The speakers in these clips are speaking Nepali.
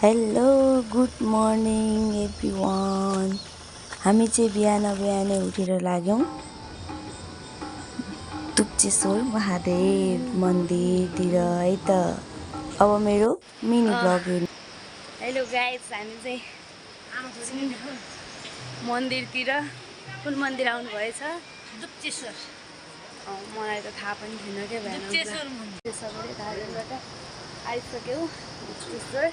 Hello good morning everyone. हामी चाहिँ बिहानै उठेर लाग्यौँ तुप्चेश्वर महादेव मन्दिरतिर है त। अब मेरो मिनी ब्लग हेर्नु। हेलो गाइस, हामी चाहिँ मन्दिरतिर। कुन मन्दिर आउनु भएछ? दुप्चेश्वर। मलाई त थाहा पनि थिएन क्या बिहान सबैले दार्जिलिङबाट आइसक्यौँ दुप्चेश्वर।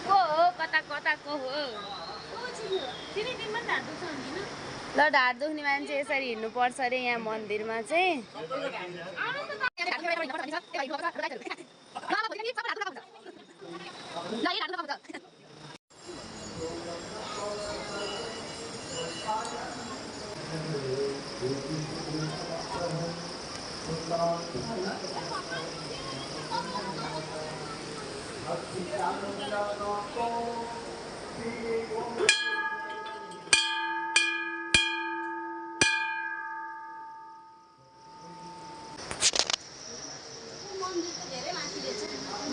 को हो कता कताको हो? ल ढाड दुख्ने मान्छे यसरी हिँड्नुपर्छ अरे यहाँ मन्दिरमा चाहिँ।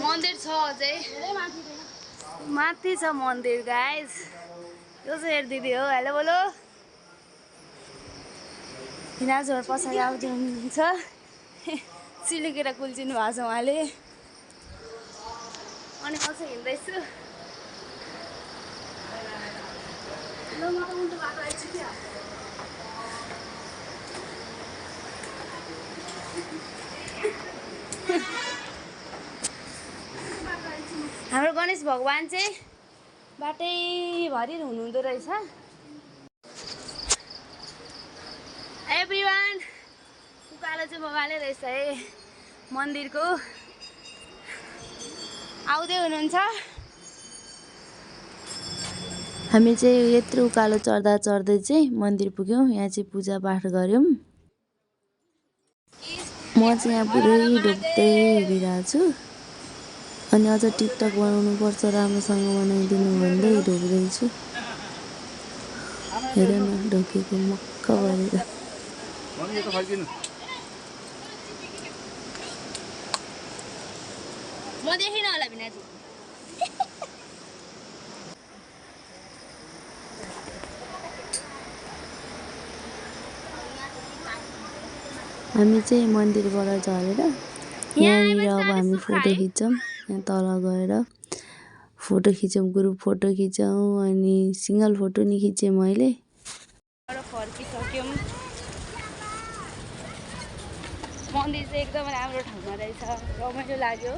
मन्दिर छ अझै माथि छ मन्दिर गाइस। यो चाहिँ हेर्दिदी हो। हेलो बोलो। हिनाजहरू पछाडि आउँदै हुनुहुन्छ। सिलिकेर कुल्चिनु भएको छ उहाँले। अनि म चाहिँ हिँड्दैछु। ल म त उल्टो बाटो आइछु क्या। हाम्रो गणेश भगवान चाहिँ बाटैभरि हुनुहुँदो रहेछ। एभ्रिवान उकालो चाहिँ बगाले रहेछ है मन्दिरको। आउँदै हुनुहुन्छ। हामी चाहिँ यत्रो उकालो चढ्दा चाहिँ मन्दिर पुग्यौँ। यहाँ चाहिँ पूजा पाठ गऱ्यौँ। म चाहिँ यहाँ पुरै ढोक्दै हेरिरहेको छु। अनि अझ टिकटक बनाउनुपर्छ, राम्रोसँग बनाइदिनु भन्दै ढोक्दैछु। हेर न ढोकेको मक्क गरेर। म देखिनँ होला भिनाजु। हामी चाहिँ मन्दिरबाट झरेर यहाँनिर अब हामी फोटो खिच्छौँ। यहाँ तल गएर फोटो खिचौँ, ग्रुप फोटो खिचौँ। अनि सिङ्गल फोटो नि खिचेँ मैले। फर्किसक्यौँ। मन्दिर चाहिँ एकदम राम्रो ठाउँमा रहेछ, रमाइलो लाग्यो।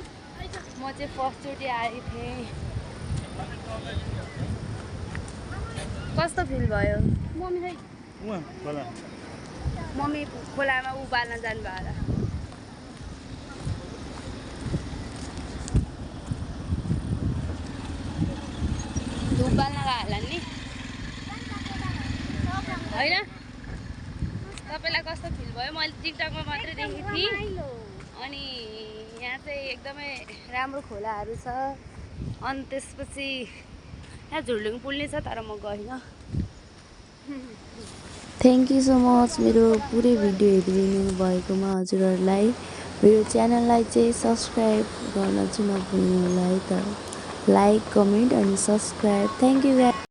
म चाहिँ फर्स्टचोटि आएको थिएँ। कस्तो फिल भयो? मम्मी खोलामा उबाल्न जानुभयो होला। उबाल्न गयो होला नि होइन? तपाईँलाई कस्तो फिल भयो? मैले टिकटकमा मात्रै देखेको थिएँ। अनि यहाँ चाहिँ एकदमै राम्रो खोलाहरू छ। अनि त्यसपछि यहाँ झुलुङ पुल्ने छ, तर म गइनँ। थ्याङ्क यू सो मच मेरो पुरै भिडियो हेरिदिनु भएकोमा हजुरहरूलाई। मेरो च्यानललाई चाहिँ सब्सक्राइब गर्न चाहिँ नभुल्नु होला है त। लाइक, कमेन्ट अनि सब्सक्राइब। Thank you guys.